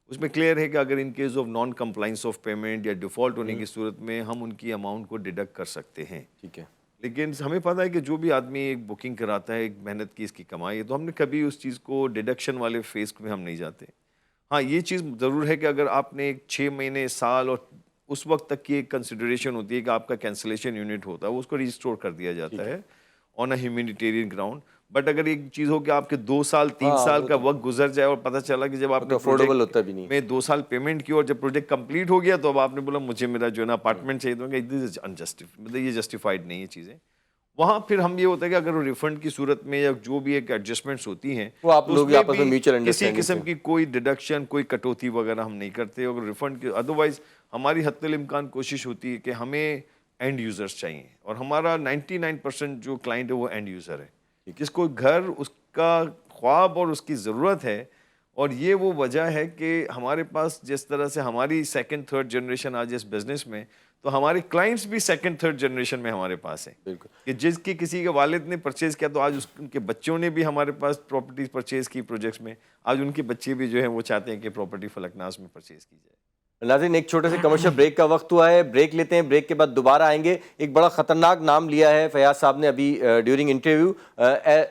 اس میں کلیئر ہے کہ اگر in case of non compliance of payment یا ڈیفالٹ ہونے کی صورت میں ہم ان کی اماؤنٹ کو ڈیڈکٹ کر سکتے ہیں. ٹھیک ہے, لیکن ہمیں پتہ ہے کہ جو بھی آدمی ایک بکنگ کراتا ہے, ایک محنت کی اس کی کمائی ہے, تو ہم نے کبھی اس چیز کو ڈیڈکشن والے فیز میں ہم نہیں جاتے. ہاں یہ چیز ضرور ہے کہ اگر آپ نے ایک 6 مہینے, سال اور اس وقت تک کی ایک کنسیڈریشن ہوتی ہے کہ آپ کا کینسلیشن یونٹ ہوتا ہے, وہ اس کو ریسٹور کر دیا جاتا ہے آن اے ہیومینیٹیرین گراؤنڈ. بٹ اگر ایک چیز ہو کہ آپ کے 2 سال 3 سال کا وقت گزر جائے اور پتہ چلا کہ جب آپ نے افورڈیبل ہوتا بھی نہیں میں 2 سال پیمنٹ کی اور جب پروجیکٹ کمپلیٹ ہو گیا تو اب آپ نے بولا مجھے میرا جو ہے نا اپارٹمنٹ چاہیے، تو مطلب یہ جسٹیفائڈ نہیں ہے چیزیں. وہاں پھر ہم یہ ہوتا ہے کہ اگر وہ ریفنڈ کی صورت میں یا جو بھی ایک ایڈجسٹمنٹس ہوتی ہیں وہ آپ تو لوگ اس میں آپس میں بھی میوچل کسی انڈرسٹینڈنگ قسم کی کوئی ڈیڈکشن کوئی کٹوتی وغیرہ ہم نہیں کرتے. اگر ریفنڈ کی ادروائز ہماری حتی الامکان کوشش ہوتی ہے کہ ہمیں اینڈ یوزرز چاہیے اور ہمارا 99% جو کلائنٹ ہے وہ اینڈ یوزر ہے جس کو گھر اس کا خواب اور اس کی ضرورت ہے. اور یہ وہ وجہ ہے کہ ہمارے پاس جس طرح سے ہماری سیکنڈ تھرڈ جنریشن آج اس بزنس میں، تو ہمارے کلائنٹس بھی سیکنڈ تھرڈ جنریشن میں ہمارے پاس ہیں. بالکل. کہ جس کی کسی کے والد نے پرچیز کیا تو آج ان کے بچوں نے بھی ہمارے پاس پراپرٹیز پرچیز کی پروجیکٹس میں. آج ان کے بچے بھی جو ہیں وہ چاہتے ہیں کہ پراپرٹی فلکناز میں پرچیز کی جائے. ناظرین ایک چھوٹے سے کمرشل بریک کا وقت ہوا ہے، بریک لیتے ہیں، بریک کے بعد دوبارہ آئیں گے. ایک بڑا خطرناک نام لیا ہے فیاض صاحب نے ابھی during interview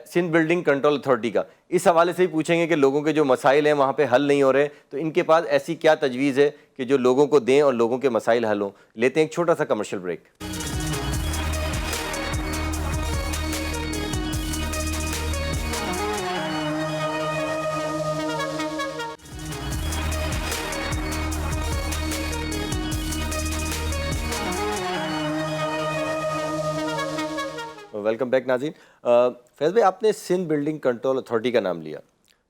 Sindh building control authority کا. اس حوالے سے ہی پوچھیں گے کہ لوگوں کے جو مسائل ہیں وہاں پہ حل نہیں ہو رہے، تو ان کے پاس ایسی کیا تجویز ہے کہ جو لوگوں کو دیں اور لوگوں کے مسائل حل ہوں. لیتے ہیں ایک چھوٹا سا کمرشل بریک. ویلکم بیک ناظرین. فیض بھائی آپ نے سندھ بلڈنگ کنٹرول اتھارٹی کا نام لیا.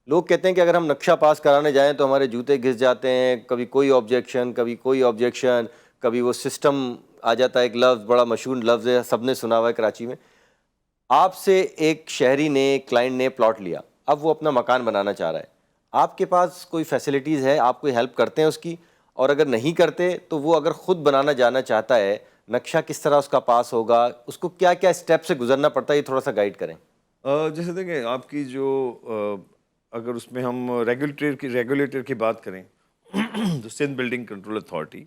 لوگ کہتے ہیں کہ اگر ہم نقشہ پاس کرانے جائیں تو ہمارے جوتے گھس جاتے ہیں، کبھی کوئی آبجیکشن کبھی کوئی آبجیکشن، کبھی وہ سسٹم آ جاتا ہے. ایک لفظ بڑا مشہور لفظ ہے، سب نے سنا ہوا ہے کراچی میں. آپ سے ایک شہری نے کلائنٹ نے پلاٹ لیا، اب وہ اپنا مکان بنانا چاہ رہا ہے. آپ کے پاس کوئی فیسلٹیز ہے، آپ کوئی ہیلپ کرتے ہیں اس کی؟ اور اگر نہیں کرتے تو وہ اگر خود بنانا جانا چاہتا ہے، نقشہ کس طرح اس کا پاس ہوگا، اس کو کیا کیا اسٹیپ سے گزرنا پڑتا ہے، یہ تھوڑا سا گائیڈ کریں. جیسے دیکھیں آپ کی جو اگر اس میں ہم ریگولیٹر کی بات کریں تو سندھ بلڈنگ کنٹرول اتھارٹی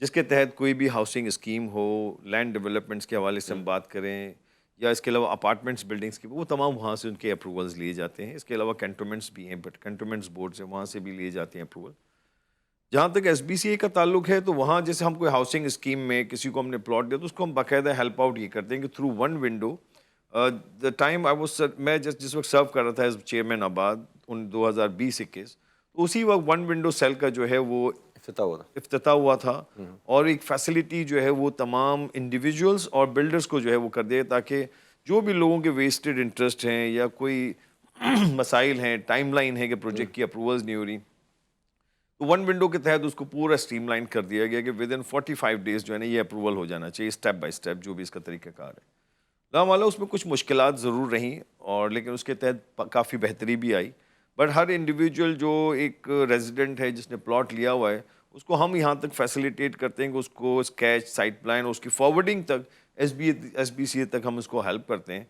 جس کے تحت کوئی بھی ہاؤسنگ اسکیم ہو، لینڈ ڈیولپمنٹس کے حوالے سے ہم بات کریں یا اس کے علاوہ اپارٹمنٹس بلڈنگس کی، وہ تمام وہاں سے ان کے اپروولز لیے جاتے ہیں. اس کے علاوہ کینٹونمنٹس بھی ہیں، بٹ کینٹونمنٹس بورڈ سے وہاں سے بھی لیے جاتے ہیں اپروول. جہاں تک ایس بی سی اے کا تعلق ہے تو وہاں جیسے ہم کوئی ہاؤسنگ اسکیم میں کسی کو ہم نے پلاٹ دیا تو اس کو ہم باقاعدہ ہیلپ آؤٹ یہ کرتے ہیں کہ through one window. The time میں جس وقت سرو کر رہا تھا ایز چیئرمین آباد 2020-21، تو اسی وقت ون ونڈو سیل کا جو ہے وہ افتتاح ہوا تھا اور ایک فیسلٹی جو ہے وہ تمام انڈیویجولز اور بلڈرز کو جو ہے وہ کر دے تاکہ جو بھی لوگوں کے ویسٹڈ انٹرسٹ ہیں یا کوئی مسائل ہیں، ٹائم لائن ہے کہ پروجیکٹ کی اپروولز نہیں ہو رہی، تو ون ونڈو کے تحت اس کو پورا اسٹریم لائن کر دیا گیا کہ ود ان 45 days جو ہے نا یہ اپروول ہو جانا چاہیے اسٹیپ بائی اسٹیپ جو بھی اس کا طریقہ کار ہے. والا اس میں کچھ مشکلات ضرور رہیں اور لیکن اس کے تحت کافی بہتری بھی آئی. بٹ ہر انڈیویجول جو ایک ریزیڈنٹ ہے جس نے پلاٹ لیا ہوا ہے اس کو ہم یہاں تک فیسیلیٹیٹ کرتے ہیں کہ اس کو اسکیچ سائٹ پلان اس کی فارورڈنگ تک ایس بی سی اے تک ہم اس کو ہیلپ کرتے ہیں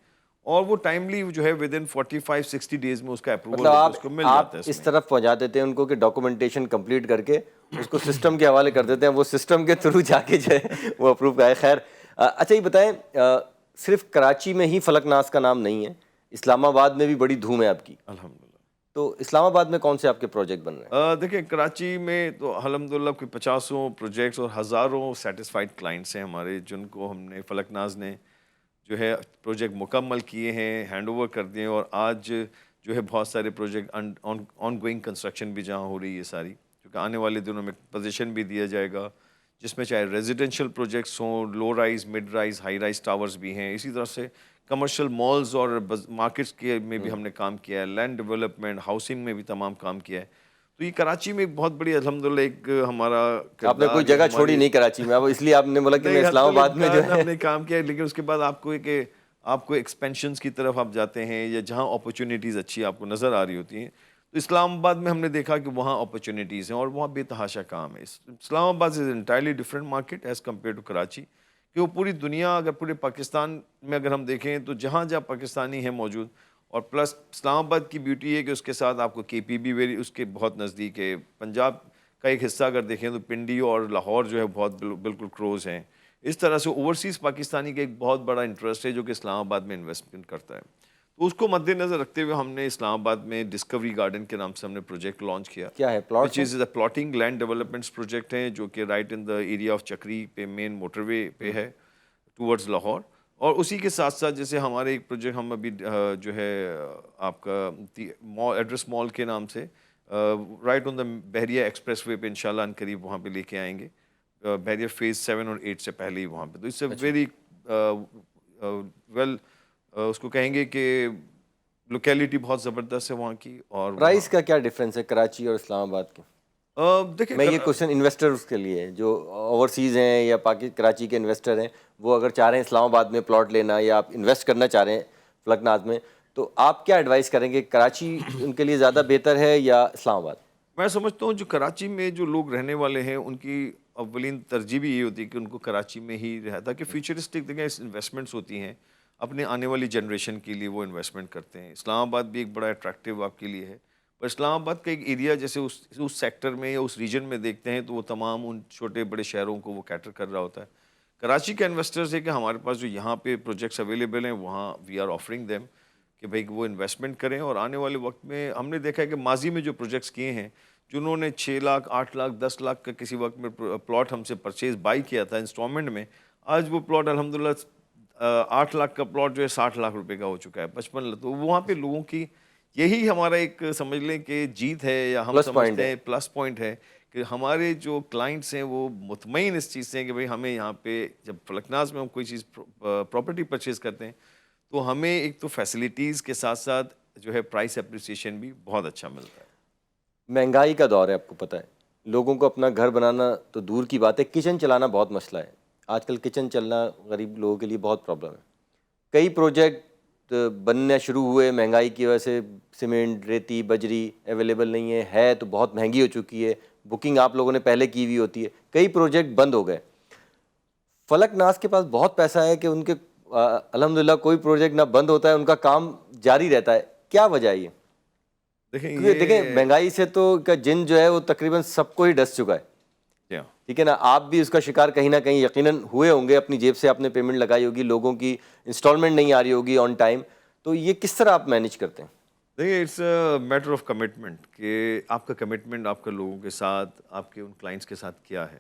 اور وہ ٹائملی جو ہے ود ان 45-60 days میں اس کا اپروول اس کو مل جاتا ہے. اس طرف پہنچا دیتے ہیں ان کو کہ ڈاکومنٹیشن کمپلیٹ کر کے اس کو سسٹم کے حوالے کر دیتے ہیں، وہ سسٹم کے تھرو جا کے جو ہے وہ اپروو کرائے. خیر اچھا یہ بتائیں صرف کراچی میں ہی فلک ناز کا نام نہیں ہے، اسلام آباد میں بھی بڑی دھوم ہے آپ کی. الحمدللہ. تو اسلام آباد میں کون سے آپ کے پروجیکٹ بن رہے ہیں؟ دیکھیں کراچی میں تو الحمدللہ کوئی 50 پروجیکٹس اور ہزاروں سیٹسفائیڈ کلائنٹس ہیں ہمارے جن کو ہم نے فلک ناز نے جو ہے پروجیکٹ مکمل کیے ہیں، ہینڈ اوور کر دیے اور آج جو ہے بہت سارے پروجیکٹ آن گوئنگ کنسٹرکشن بھی جہاں ہو رہی ہے ساری، کیونکہ آنے والے دنوں میں پوزیشن بھی دیا جائے گا جس میں چاہے ریزیڈینشیل پروجیکٹس ہوں، low rise, mid rise, high rise towers بھی ہیں، اسی طرح سے کمرشل مالز اور مارکیٹس کے میں بھی ہم نے کام کیا ہے، لینڈ ڈیولپمنٹ، ہاؤسنگ میں بھی تمام کام کیا ہے. تو یہ کراچی میں ایک بہت بڑی الحمدللہ ایک ہمارا آپ نے کوئی جگہ چھوڑی نہیں کراچی میں، اب اس لیے آپ نے بولا کہ میں اسلام آباد میں جو ہے ہم نے کام کیا ہے. لیکن اس کے بعد آپ کو ایکسپینشنز کی طرف آپ جاتے ہیں یا جہاں اپرچونیٹیز اچھی آپ کو نظر آ رہی ہوتی ہیں تو اسلام آباد میں ہم نے دیکھا کہ وہاں اپرچونیٹیز ہیں اور وہاں بے تحاشا کام ہے. Islamabad is entirely different market as compare to Karachi, کہ وہ پوری دنیا اگر پورے پاکستان میں اگر ہم دیکھیں تو جہاں جہاں پاکستانی ہیں موجود، اور پلس اسلام آباد کی بیوٹی ہے کہ اس کے ساتھ آپ کو کے پی بھی اس کے بہت نزدیک ہے. پنجاب کا ایک حصہ اگر دیکھیں تو پنڈی اور لاہور جو ہے بہت بالکل کلوز ہیں. اس طرح سے اوورسیز پاکستانی کا ایک بہت بڑا انٹرسٹ ہے جو کہ اسلام آباد میں انویسٹمنٹ کرتا ہے. تو اس کو مد نظر رکھتے ہوئے ہم نے اسلام آباد میں ڈسکوری گارڈن کے نام سے ہم نے پروجیکٹ لانچ کیا. کیا ہے plot? Which is a plotting land developments project ہیں جو کہ right in the area of Chakri پہ مین موٹر وے پہ ہے ٹورڈز لاہور. اور اسی کے ساتھ ساتھ جیسے ہمارے ایک پروجیکٹ ہم ابھی جو ہے آپ کا ایڈریس مال کے نام سے رائٹ آن دا بحریہ ایکسپریس وے پہ انشاءاللہ ان قریب وہاں پہ لے کے آئیں گے, بحریہ فیز 7 اور 8 سے پہلے ہی وہاں پہ. تو اس سے ویری ویل اس کو کہیں گے کہ لوکیلٹی بہت زبردست ہے وہاں کی. اور پرائز کا کیا ڈفرینس ہے کراچی اور اسلام آباد کے؟ دیکھیں میں یہ کوشچن انویسٹرز کے لیے جو اوورسیز ہیں یا کراچی کے انویسٹر ہیں, وہ اگر چاہ رہے ہیں اسلام آباد میں پلاٹ لینا یا آپ انویسٹ کرنا چاہ رہے ہیں فلک ناز میں, تو آپ کیا ایڈوائز کریں گے؟ کراچی ان کے لیے زیادہ بہتر ہے یا اسلام آباد؟ میں سمجھتا ہوں جو کراچی میں جو لوگ رہنے والے ہیں ان کی اولین ترجیح بھی یہ ہوتی ہے کہ ان کو کراچی میں ہی رہتا, کہ فیوچرسٹک دیکھیں انویسٹمنٹس ہوتی ہیں اپنے آنے والی جنریشن کے لیے وہ انویسٹمنٹ کرتے ہیں. اسلام آباد بھی ایک بڑا اٹریکٹیو آپ کے لیے ہے, پر اسلام آباد کا ایک ایریا جیسے اس سیکٹر میں یا اس ریجن میں دیکھتے ہیں تو وہ تمام ان چھوٹے بڑے شہروں کو وہ کیٹر کر رہا ہوتا ہے. کراچی کا انویسٹرز ہے کہ ہمارے پاس جو یہاں پہ پروجیکٹس اویلیبل ہیں وہاں وی آر آفرنگ دیم کہ بھائی وہ انویسٹمنٹ کریں. اور آنے والے وقت میں ہم نے دیکھا ہے کہ ماضی میں جو پروجیکٹس کیے ہیں جنہوں نے 6 لاکھ 8 لاکھ 10 لاکھ کا کسی وقت میں پلاٹ ہم سے پرچیز بائی کیا تھا انسٹالمنٹ میں, آج وہ پلاٹ الحمدللہ 8 لاکھ کا پلاٹ جو ہے 60 لاکھ روپے کا ہو چکا ہے, 55 لاکھ. تو وہاں پہ لوگوں کی یہی ہمارا ایک سمجھ لیں کہ جیت ہے, یا ہم سمجھتے ہیں پلس پوائنٹ ہے کہ ہمارے جو کلائنٹس ہیں وہ مطمئن اس چیز سے ہیں کہ بھئی ہمیں یہاں پہ جب فلک ناز میں ہم کوئی چیز پراپرٹی پرچیز کرتے ہیں تو ہمیں ایک تو فیسلٹیز کے ساتھ ساتھ جو ہے پرائس اپریسیشن بھی بہت اچھا ملتا ہے. مہنگائی کا دور ہے, آپ کو پتہ ہے, لوگوں کو اپنا گھر بنانا تو دور کی بات ہے, کچن چلانا بہت مسئلہ ہے. آج کل کچن چلنا غریب لوگوں کے لیے بہت پرابلم ہے. کئی پروجیکٹ بننا شروع ہوئے, مہنگائی کی وجہ سے سیمنٹ ریتی بجری اویلیبل نہیں ہے تو بہت مہنگی ہو چکی ہے, بکنگ آپ لوگوں نے پہلے کی ہوئی ہوتی ہے, کئی پروجیکٹ بند ہو گئے. فلک ناز کے پاس بہت پیسہ ہے کہ ان کے الحمدللہ کوئی پروجیکٹ نہ بند ہوتا ہے, ان کا کام جاری رہتا ہے. کیا وجہ ہے یہ؟ دیکھیں مہنگائی سے تو کا جن جو ہے وہ تقریباً سب کو ہی ڈس چکا ہے, ٹھیک ہے نا. آپ بھی اس کا شکار کہیں نہ کہیں یقیناً ہوئے ہوں گے, اپنی جیب سے آپ نے پیمنٹ لگائی ہوگی, لوگوں کی انسٹالمنٹ نہیں آ رہی ہوگی آن ٹائم. تو یہ کس طرح آپ مینیج کرتے ہیں؟ دیکھیے it's a matter of commitment کہ آپ کا کمٹمنٹ آپ کے لوگوں کے ساتھ آپ کے ان کلائنٹس کے ساتھ کیا ہے.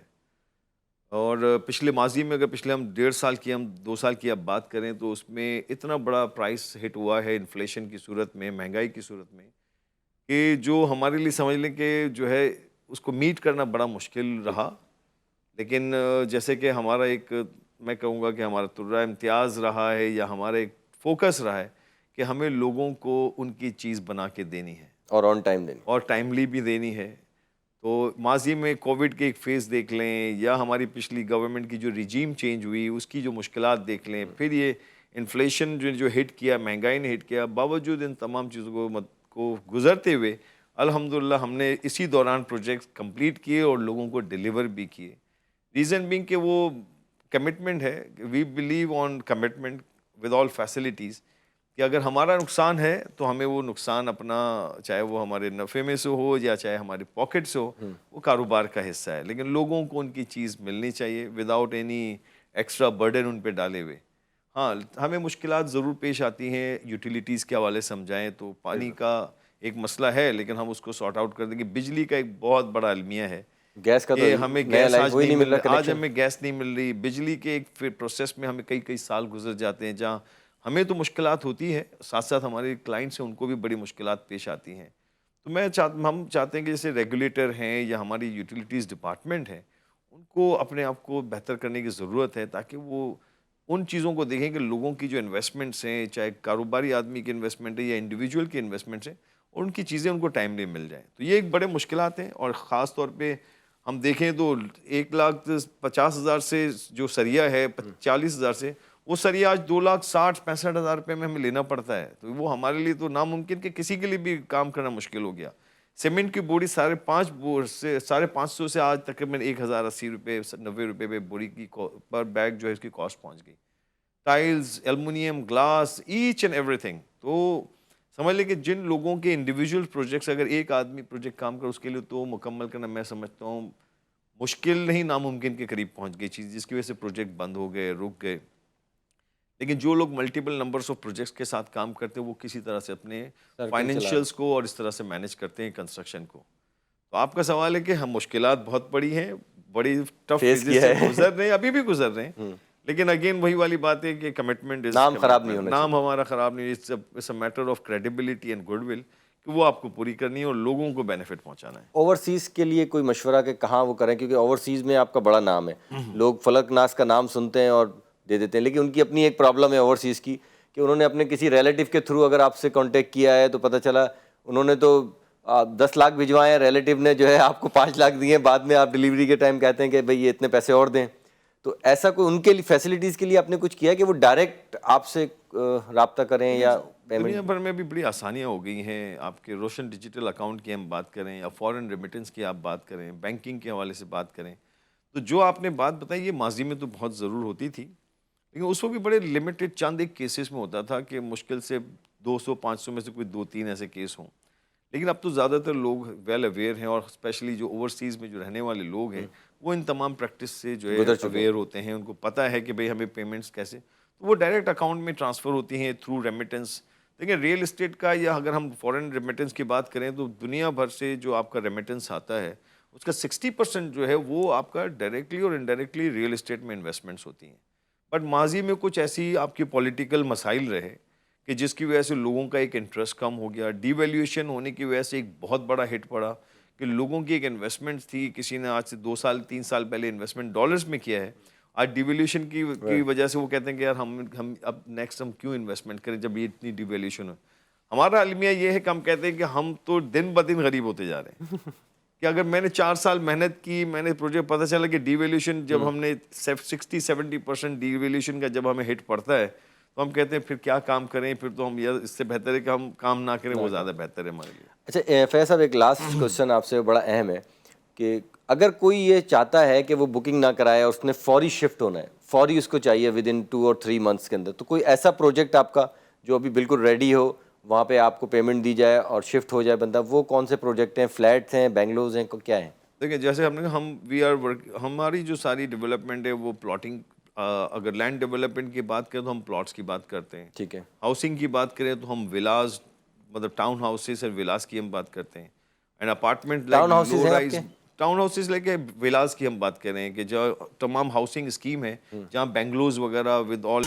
اور پچھلے ماضی میں اگر پچھلے ہم 1.5 سال کی ہم 2 سال کی اب بات کریں تو اس میں اتنا بڑا پرائس ہٹ ہوا ہے انفلیشن کی صورت میں, مہنگائی کی صورت میں, کہ جو ہمارے لیے سمجھ لیں کہ جو ہے اس کو میٹ کرنا بڑا مشکل رہا. لیکن جیسے کہ ہمارا ایک میں کہوں گا کہ ہمارا ترہ امتیاز رہا ہے یا ہمارا ایک فوکس رہا ہے کہ ہمیں لوگوں کو ان کی چیز بنا کے دینی ہے اور آن ٹائم دینی اور ٹائملی بھی دینی ہے. تو ماضی میں کووڈ کے ایک فیز دیکھ لیں یا ہماری پچھلی گورنمنٹ کی جو ریجیم چینج ہوئی اس کی جو مشکلات دیکھ لیں, پھر یہ انفلیشن جو ہٹ کیا, مہنگائی نے ہٹ کیا, باوجود ان تمام چیزوں کو گزرتے ہوئے الحمدللہ ہم نے اسی دوران پروجیکٹ کمپلیٹ کیے اور لوگوں کو ڈیلیور بھی کیے. ریزن بینگ کہ وہ کمٹمنٹ ہے, we believe on commitment with all facilities, کہ اگر ہمارا نقصان ہے تو ہمیں وہ نقصان اپنا چاہے وہ ہمارے نفع میں سے ہو یا چاہے ہماری پاکٹ سے ہو, وہ کاروبار کا حصہ ہے. لیکن لوگوں کو ان کی چیز ملنی چاہیے وداؤٹ اینی ایکسٹرا برڈن ان پہ ڈالے ہوئے. ہاں ہمیں مشکلات ضرور پیش آتی ہیں یوٹیلیٹیز کے حوالے سمجھائیں تو پانی کا ایک مسئلہ ہے, لیکن ہم اس کو سارٹ آؤٹ کر دیں گے. بجلی کا ایک بہت بڑا المیہ ہے, گیس کا, تو ہمیں گیس آج نہیں مل رہا, آج ہمیں گیس نہیں مل رہی. بجلی کے ایک پھر پروسیس میں ہمیں کئی سال گزر جاتے ہیں جہاں ہمیں تو مشکلات ہوتی ہے, ساتھ ساتھ ہمارے کلائنٹس ہیں ان کو بھی بڑی مشکلات پیش آتی ہیں. تو ہم چاہتے ہیں کہ جیسے ریگولیٹر ہیں یا ہماری یوٹیلیٹیز ڈپارٹمنٹ ہیں ان کو اپنے آپ کو بہتر کرنے کی ضرورت ہے, تاکہ وہ ان چیزوں کو دیکھیں کہ لوگوں کی جو انویسٹمنٹس ہیں, چاہے کاروباری آدمی کی انویسٹمنٹ ہے یا انڈیویجول کی انویسٹمنٹس ہیں, اور ان کی چیزیں ان کو ٹائملی مل جائیں. تو یہ ایک بڑے مشکلات ہیں. اور خاص طور پہ ہم دیکھیں تو 1,50,000 سے جو سریا ہے 40,000 سے, وہ سریا آج 2,60,65,000 روپے میں ہمیں لینا پڑتا ہے. تو وہ ہمارے لیے تو ناممکن کہ کسی کے لیے بھی کام کرنا مشکل ہو گیا. سیمنٹ کی بوری 550 سے آج تقریباً 1,080 روپے 90 روپے پہ بوری کی پر بیگ جو ہے اس کی کاسٹ پہنچ گئی. Tiles, aluminium, glass, each and ایوری تھنگ. تو سمجھ لیں کہ جن لوگوں کے انڈیویجول پروجیکٹس, اگر ایک آدمی پروجیکٹ کام کر اس کے لیے تو مکمل کرنا میں سمجھتا ہوں مشکل نہیں ناممکن کے قریب پہنچ گئی چیز, جس کی وجہ سے پروجیکٹ بند ہو گئے, رک گئے. لیکن جو لوگ ملٹیپل نمبرز آف پروجیکٹس کے ساتھ کام کرتے ہیں وہ کسی طرح سے اپنے فائنینشیلس کو اور اس طرح سے مینیج کرتے ہیں کنسٹرکشن کو. تو آپ کا سوال ہے کہ ہم مشکلات بہت بڑی ہیں, بڑی ٹف فیزز سے گزر رہے ہیں, ابھی بھی گزر رہے ہیں, لیکن اگین وہی والی بات ہے کہ کمٹمنٹ نام خراب نہیں ہونا نام ہمارا خراب نہیں، it's a matter of credibility and goodwill کہ وہ آپ کو پوری کرنی ہے اور لوگوں کو بینیفٹ پہنچانا ہے. اوورسیز کے لیے کوئی مشورہ کہ کہاں وہ کریں، کیونکہ اوورسیز میں آپ کا بڑا نام ہے، لوگ فلک ناز کا نام سنتے ہیں اور دے دیتے ہیں، لیکن ان کی اپنی ایک پرابلم ہے اوورسیز کی کہ انہوں نے اپنے کسی ریلیٹیو کے تھرو اگر آپ سے کانٹیکٹ کیا ہے تو پتہ چلا انہوں نے تو 10 لاکھ بھجوائے ہیں، ریلیٹیو نے جو ہے آپ کو 5 لاکھ دیے ہیں، بعد میں آپ ڈلیوری کے ٹائم کہتے ہیں کہ بھئی یہ اتنے پیسے اور دیں. تو ایسا کوئی ان کے لیے فیسلٹیز کے لیے آپ نے کچھ کیا کہ وہ ڈائریکٹ آپ سے رابطہ کریں یا پیمنٹ؟ دنیا بھر میں بھی بڑی آسانیاں ہو گئی ہیں. آپ کے روشن ڈیجیٹل اکاؤنٹ کی ہم بات کریں یا فورن ریمیٹنس کی آپ بات کریں، بینکنگ کے حوالے سے بات کریں، تو جو آپ نے بات بتائی یہ ماضی میں تو بہت ضرور ہوتی تھی، لیکن اس وقت بھی بڑے لمیٹڈ چند ایک کیسز میں ہوتا تھا کہ مشکل سے 200-500 میں سے کوئی 2-3 ایسے کیس ہوں. لیکن اب تو زیادہ تر لوگ ویل اویئر ہیں، اور اسپیشلی جو اوورسیز میں جو رہنے والے لوگ ہیں وہ ان تمام پریکٹس سے جو ہے اویئر ہوتے ہیں. ان کو پتہ ہے کہ بھئی ہمیں پیمنٹس کیسے، تو وہ ڈائریکٹ اکاؤنٹ میں ٹرانسفر ہوتی ہیں تھرو ریمیٹنس. دیکھیں ریئل اسٹیٹ کا یا اگر ہم فورن ریمیٹنس کی بات کریں تو دنیا بھر سے جو آپ کا ریمیٹنس آتا ہے اس کا 60% جو ہے وہ آپ کا ڈائریکٹلی اور انڈائریکٹلی ریئل اسٹیٹ میں انویسٹمنٹس ہوتی ہیں. بٹ ماضی میں کچھ ایسی آپ کی پولیٹیکل مسائل رہے کہ جس کی وجہ سے لوگوں کا ایک انٹرسٹ کم ہو گیا. ڈی ویلیویشن ہونے کی وجہ سے ایک بہت بڑا ہٹ پڑا کہ لوگوں کی ایک انویسٹمنٹ تھی، کسی نے آج سے 2 سال 3 سال پہلے انویسٹمنٹ ڈالرز میں کیا ہے، آج ڈی ویلیویشن کی وجہ سے وہ کہتے ہیں کہ یار ہم اب نیکسٹ ہم کیوں انویسٹمنٹ کریں جب یہ اتنی ڈی ویلیویشن ہو. ہمارا المیہ یہ ہے کہ ہم کہتے ہیں کہ ہم تو دن بدن غریب ہوتے جا رہے ہیں کہ اگر میں نے 4 سال محنت کی، میں نے پروجیکٹ، پتہ چلا کہ ڈی ویلیویشن جب ہم نے 60-70% ڈی ویلیویشن کا جب ہمیں ہٹ پڑتا ہے تو ہم کہتے ہیں پھر کیا کام کریں، پھر تو ہم اس سے بہتر ہے کہ ہم کام نہ کریں، وہ زیادہ بہتر ہے ہمارے لیے. اچھا فیض صاحب، ایک لاسٹ کوشچن آپ سے بڑا اہم ہے کہ اگر کوئی یہ چاہتا ہے کہ وہ بکنگ نہ کرائے اور اس نے فوری شفٹ ہونا ہے، فوری اس کو چاہیے ود ان 2 اور 3 منتھس کے اندر، تو کوئی ایسا پروجیکٹ آپ کا جو ابھی بالکل ریڈی ہو، وہاں پہ آپ کو پیمنٹ دی جائے اور شفٹ ہو جائے بندہ، وہ کون سے پروجیکٹ ہیں؟ فلیٹس ہیں، بینگلوز ہیں، کیا ہیں؟ دیکھیں جیسے ہم وی آر ورک، ہماری جو ساری ڈیولپمنٹ ہے وہ پلاٹنگ، اگر لینڈ ڈیولپمنٹ کی بات کریں تو ہم پلاٹس کی بات کرتے ہیں. ٹھیک ہے. ہاؤسنگ کی بات کریں تو ہم ولاز، مطلب ٹاؤن ہاؤسز اور ولاز کی ہم بات کرتے ہیں. اینڈ اپارٹمنٹ ٹاؤن ہاؤسز ہیں آپ کے؟ ٹاؤن ہاؤسز لے کے ولاز کی ہم بات کر رہے ہیں کہ جو تمام ہاؤسنگ اسکیم ہے جہاں بینگلوز وغیرہ ود آل